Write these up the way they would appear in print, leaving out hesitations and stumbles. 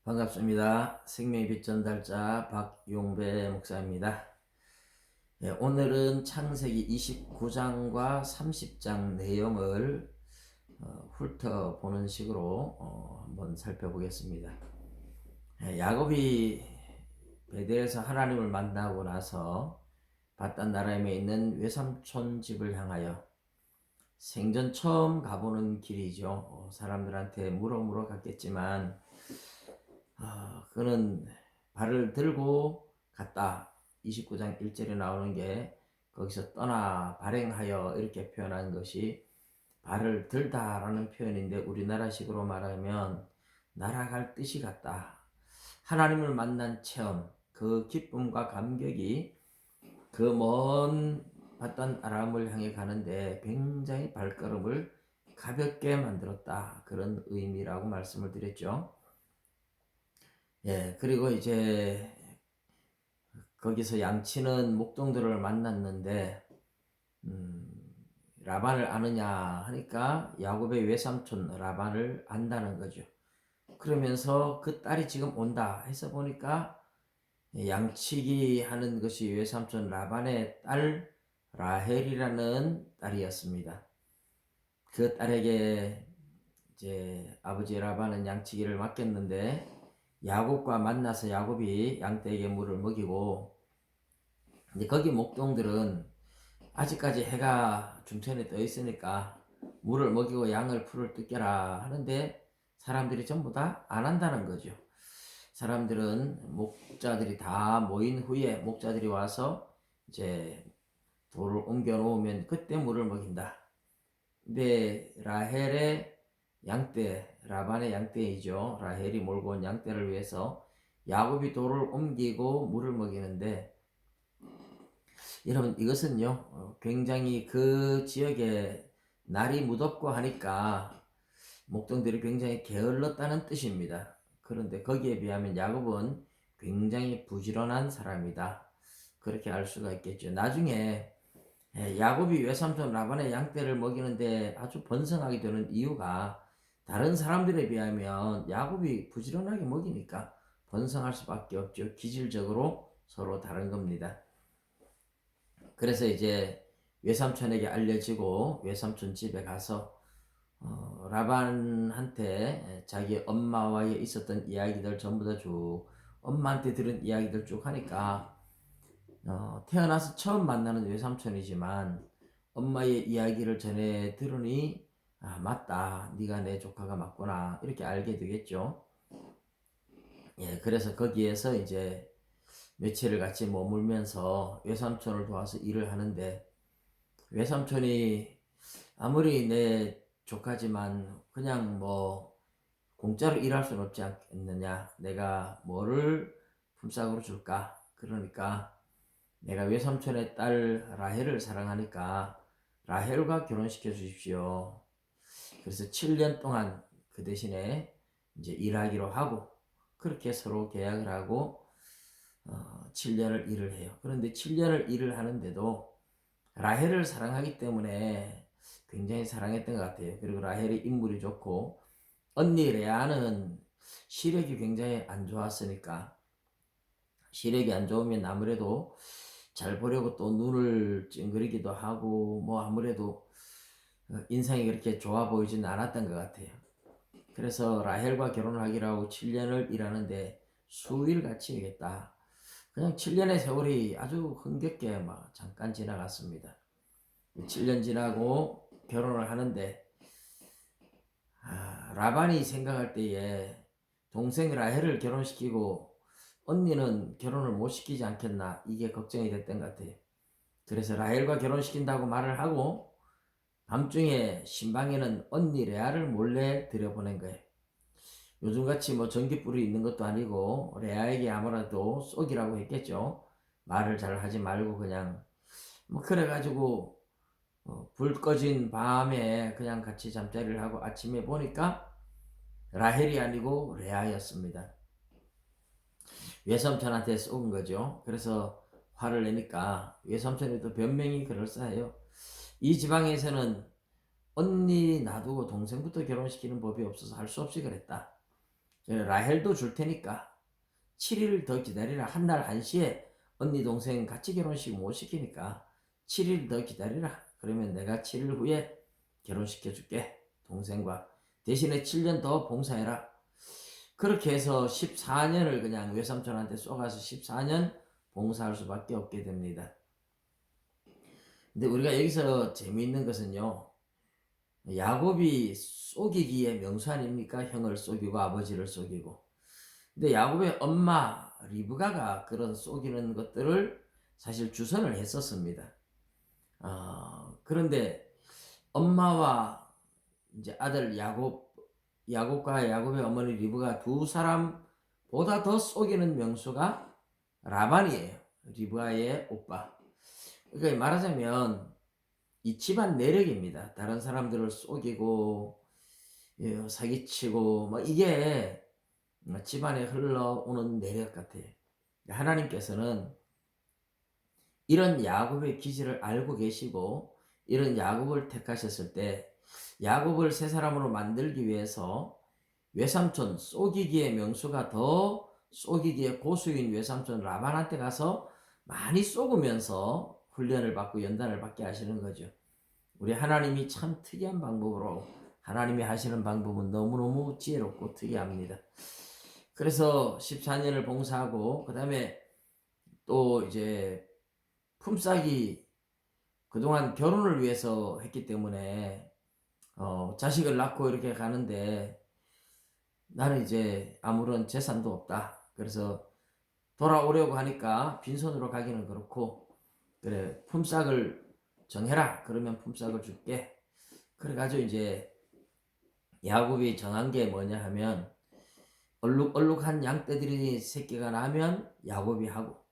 반갑습니다. 생명의 빛 전달자 박용배 목사입니다. 오늘은 창세기 29장과 30장 내용을 훑어보는 식으로 한번 살펴보겠습니다. 야곱이 베델에서 하나님을 만나고 나서 바단 나라임에 있는 외삼촌 집을 향하여 생전 처음 가보는 길이죠. 사람들한테 물어 갔겠지만 그는 발을 들고 갔다. 29장 1절에 나오는 게 거기서 떠나 발행하여 이렇게 표현한 것이 발을 들다라는 표현인데, 우리나라식으로 말하면 날아갈 뜻이 같다. 하나님을 만난 체험, 그 기쁨과 감격이 그 먼 바단 아람을 향해 가는데 굉장히 발걸음을 가볍게 만들었다. 그런 의미라고 말씀을 드렸죠. 그리고 이제 거기서 양치는 목동들을 만났는데 라반을 아느냐 하니까 야곱의 외삼촌 라반을 안다는 거죠. 그러면서 그 딸이 지금 온다 해서 보니까 양치기 하는 것이 외삼촌 라반의 딸 라헬이라는 딸이었습니다. 그 딸에게 이제 아버지 라반은 양치기를 맡겼는데, 야곱과 만나서 야곱이 양떼에게 물을 먹이고, 이제 거기 목동들은 아직까지 해가 중천에 떠 있으니까 물을 먹이고 양을 풀을 뜯겨라 하는데 사람들이 전부 다 안 한다는 거죠. 사람들은 목자들이 다 모인 후에 목자들이 와서 이제 돌을 옮겨 놓으면 그때 물을 먹인다. 근데 라헬의 양떼, 라반의 양떼이죠. 라헬이 몰고 온 양떼를 위해서 야곱이 돌을 옮기고 물을 먹이는데, 여러분 이것은요 굉장히 그 지역에 날이 무덥고 하니까 목동들이 굉장히 게을렀다는 뜻입니다. 그런데 거기에 비하면 야곱은 굉장히 부지런한 사람이다, 그렇게 알 수가 있겠죠. 나중에 야곱이 외삼촌 라반의 양떼를 먹이는데 아주 번성하게 되는 이유가, 다른 사람들에 비하면 야곱이 부지런하게 먹이니까 번성할 수밖에 없죠. 기질적으로 서로 다른 겁니다. 그래서 이제 외삼촌에게 알려지고 외삼촌 집에 가서 라반한테 자기 엄마와의 있었던 이야기들 전부 다 쭉, 엄마한테 들은 이야기들 쭉 하니까 태어나서 처음 만나는 외삼촌이지만 엄마의 이야기를 전해 들으니 맞다, 네가 내 조카가 맞구나, 이렇게 알게 되겠죠. 그래서 거기에서 이제 며칠을 같이 머물면서 외삼촌을 도와서 일을 하는데, 외삼촌이 아무리 내 조카지만 그냥 뭐 공짜로 일할 수는 없지 않겠느냐, 내가 뭐를 품삯으로 줄까, 그러니까 내가 외삼촌의 딸 라헬을 사랑하니까 라헬과 결혼시켜 주십시오. 그래서 7년 동안 그 대신에 이제 일하기로 하고, 그렇게 서로 계약을 하고 7년을 일을 해요. 그런데 7년을 일을 하는데도 라헬을 사랑하기 때문에 굉장히 사랑했던 것 같아요. 그리고 라헬이 인물이 좋고, 언니 레아는 시력이 굉장히 안 좋았으니까, 시력이 안 좋으면 아무래도 잘 보려고 또 눈을 찡그리기도 하고, 뭐 아무래도 인상이 그렇게 좋아 보이지는 않았던 것 같아요. 그래서 라헬과 결혼을 하기로 하고 7년을 일하는데 수일 같이 일했다. 그냥 7년의 세월이 아주 흥겹게 막 잠깐 지나갔습니다. 7년 지나고 결혼을 하는데, 라반이 생각할 때에 동생 라헬을 결혼시키고 언니는 결혼을 못 시키지 않겠나, 이게 걱정이 됐던 것 같아요. 그래서 라헬과 결혼시킨다고 말을 하고 밤중에 신방에는 언니 레아를 몰래 들여보낸 거예요. 요즘같이 뭐 전기불이 있는 것도 아니고 레아에게 아무래도 쏙이라고 했겠죠. 말을 잘 하지 말고 그냥 뭐 그래가지고 불 꺼진 밤에 그냥 같이 잠자리를 하고 아침에 보니까 라헬이 아니고 레아였습니다. 외삼촌한테 쏘은 거죠. 그래서 화를 내니까 외삼촌이 또 변명이 그럴싸해요. 이 지방에서는 언니 놔두고 동생부터 결혼시키는 법이 없어서 할 수 없이 그랬다. 라헬도 줄 테니까 7일 더 기다리라. 한 날 1시에 언니 동생 같이 결혼식 못 시키니까 7일 더 기다리라. 그러면 내가 7일 후에 결혼시켜 줄게. 동생과 대신에 7년 더 봉사해라. 그렇게 해서 14년을 그냥 외삼촌한테 쏘가서 14년 봉사할 수밖에 없게 됩니다. 근데 우리가 여기서 재미있는 것은요, 야곱이 속이기의 명수 아닙니까? 형을 속이고 아버지를 속이고. 근데 야곱의 엄마 리브가가 그런 속이는 것들을 사실 주선을 했었습니다. 그런데 엄마와 이제 아들 야곱과 야곱의 어머니 리브가 두 사람보다 더 속이는 명수가 라반이에요. 리브가의 오빠. 그러니까 말하자면 이 집안 내력입니다. 다른 사람들을 속이고 사기치고 뭐 이게 집안에 흘러오는 내력 같아요. 하나님께서는 이런 야곱의 기질을 알고 계시고 이런 야곱을 택하셨을 때 야곱을 새 사람으로 만들기 위해서 외삼촌 속이기의 명수가 더 속이기의 고수인 외삼촌 라반한테 가서 많이 속으면서 훈련을 받고 연단을 받게 하시는 거죠. 우리 하나님이 참 특이한 방법으로 하나님이 하시는 방법은 너무너무 지혜롭고 특이합니다. 그래서 14년을 봉사하고 그 다음에 또 이제 품삯이 그동안 결혼을 위해서 했기 때문에 자식을 낳고 이렇게 가는데 나는 이제 아무런 재산도 없다. 그래서 돌아오려고 하니까 빈손으로 가기는 그렇고 그래 품삯을 정해라. 그러면 품삯을 줄게. 그래가지고 이제 야곱이 정한 게 뭐냐 하면 얼룩얼룩한 양떼들이 새끼가 나면 야곱이 하고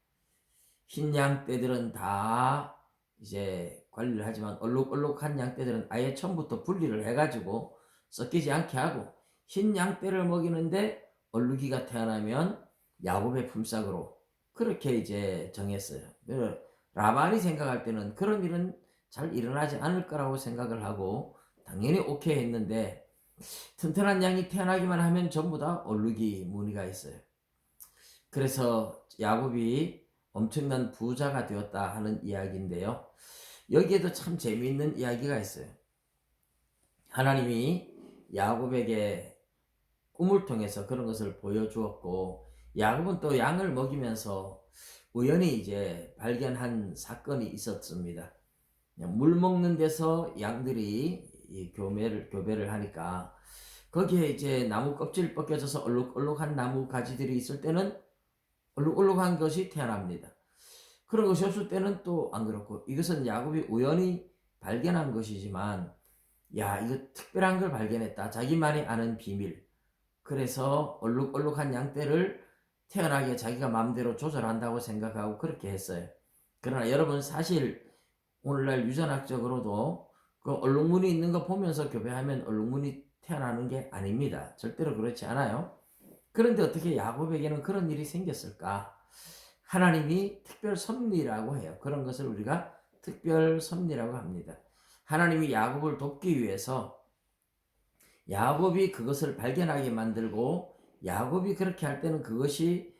흰 양떼들은 다 이제 관리를 하지만 얼룩얼룩한 양떼들은 아예 처음부터 분리를 해가지고 섞이지 않게 하고 흰 양떼를 먹이는데 얼룩이가 태어나면 야곱의 품삯으로 그렇게 이제 정했어요. 라반이 생각할 때는 그런 일은 잘 일어나지 않을 거라고 생각을 하고 당연히 오케이 했는데 튼튼한 양이 태어나기만 하면 전부 다 얼룩이 무늬가 있어요. 그래서 야곱이 엄청난 부자가 되었다 하는 이야기인데요. 여기에도 참 재미있는 이야기가 있어요. 하나님이 야곱에게 꿈을 통해서 그런 것을 보여주었고 야곱은 또 양을 먹이면서 우연히 이제 발견한 사건이 있었습니다. 물 먹는 데서 양들이 교배를 하니까 거기에 이제 나무 껍질 벗겨져서 얼룩얼룩한 나무 가지들이 있을 때는 얼룩얼룩한 것이 태어납니다. 그런 것이 없을 때는 또 안 그렇고 이것은 야곱이 우연히 발견한 것이지만 야 이거 특별한 걸 발견했다. 자기만이 아는 비밀. 그래서 얼룩얼룩한 양떼를 태어나게 자기가 마음대로 조절한다고 생각하고 그렇게 했어요. 그러나 여러분 사실 오늘날 유전학적으로도 그 얼룩무늬 있는 거 보면서 교배하면 얼룩무늬 태어나는 게 아닙니다. 절대로 그렇지 않아요. 그런데 어떻게 야곱에게는 그런 일이 생겼을까? 하나님이 특별 섭리라고 해요. 그런 것을 우리가 특별 섭리라고 합니다. 하나님이 야곱을 돕기 위해서 야곱이 그것을 발견하게 만들고 야곱이 그렇게 할 때는 그것이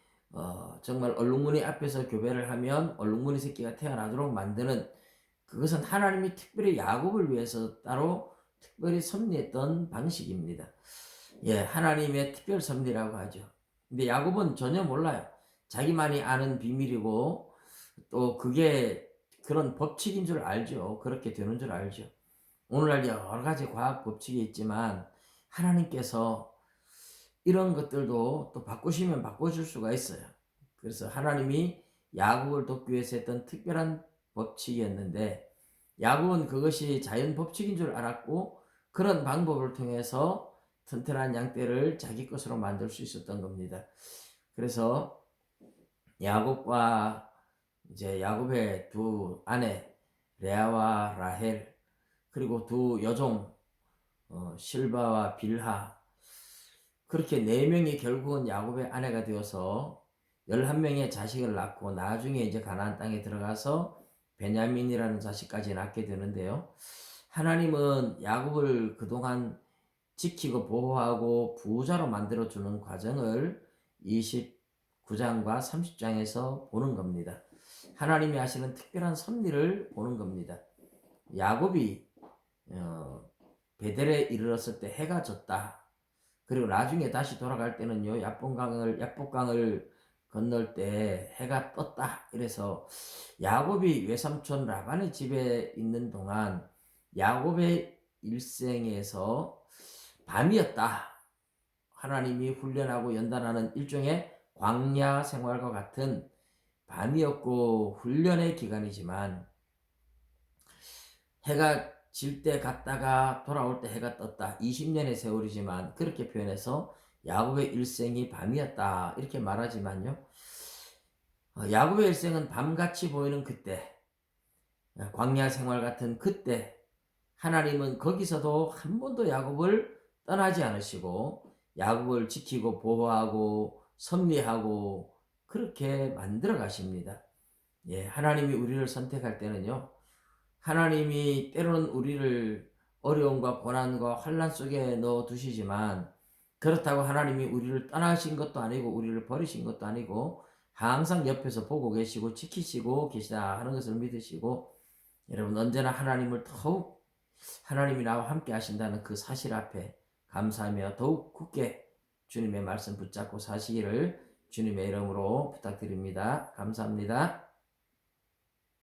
정말 얼룩무늬 앞에서 교배를 하면 얼룩무늬 새끼가 태어나도록 만드는 그것은 하나님이 특별히 야곱을 위해서 따로 특별히 섭리했던 방식입니다. 예, 하나님의 특별 섭리라고 하죠. 근데 야곱은 전혀 몰라요. 자기만이 아는 비밀이고 또 그게 그런 법칙인 줄 알죠. 그렇게 되는 줄 알죠. 오늘날 여러 가지 과학 법칙이 있지만 하나님께서 이런 것들도 또 바꾸시면 바꿔줄 수가 있어요. 그래서 하나님이 야곱을 돕기 위해서 했던 특별한 법칙이었는데 야곱은 그것이 자연 법칙인 줄 알았고 그런 방법을 통해서 튼튼한 양떼를 자기 것으로 만들 수 있었던 겁니다. 그래서 야곱과 이제 야곱의 두 아내 레아와 라헬 그리고 두 여종 실바와 빌하 그렇게 4명이 결국은 야곱의 아내가 되어서 11명의 자식을 낳고 나중에 이제 가나안 땅에 들어가서 베냐민이라는 자식까지 낳게 되는데요. 하나님은 야곱을 그동안 지키고 보호하고 부자로 만들어주는 과정을 29장과 30장에서 보는 겁니다. 하나님이 하시는 특별한 섭리를 보는 겁니다. 야곱이 베델에 이르렀을 때 해가 졌다. 그리고 나중에 다시 돌아갈 때는요, 야복강을 건널 때 해가 떴다. 이래서 야곱이 외삼촌 라반의 집에 있는 동안 야곱의 일생에서 밤이었다. 하나님이 훈련하고 연단하는 일종의 광야 생활과 같은 밤이었고 훈련의 기간이지만 해가 질 때 갔다가 돌아올 때 해가 떴다. 20년의 세월이지만 그렇게 표현해서 야곱의 일생이 밤이었다. 이렇게 말하지만요. 야곱의 일생은 밤같이 보이는 그때, 광야 생활 같은 그때 하나님은 거기서도 한 번도 야곱을 떠나지 않으시고 야곱을 지키고 보호하고 섭리하고 그렇게 만들어 가십니다. 예, 하나님이 우리를 선택할 때는요. 하나님이 때로는 우리를 어려움과 고난과 환난 속에 넣어 두시지만 그렇다고 하나님이 우리를 떠나신 것도 아니고 우리를 버리신 것도 아니고 항상 옆에서 보고 계시고 지키시고 계시다 하는 것을 믿으시고 여러분 언제나 하나님을 더욱 하나님이 나와 함께 하신다는 그 사실 앞에 감사하며 더욱 굳게 주님의 말씀 붙잡고 사시기를 주님의 이름으로 부탁드립니다. 감사합니다.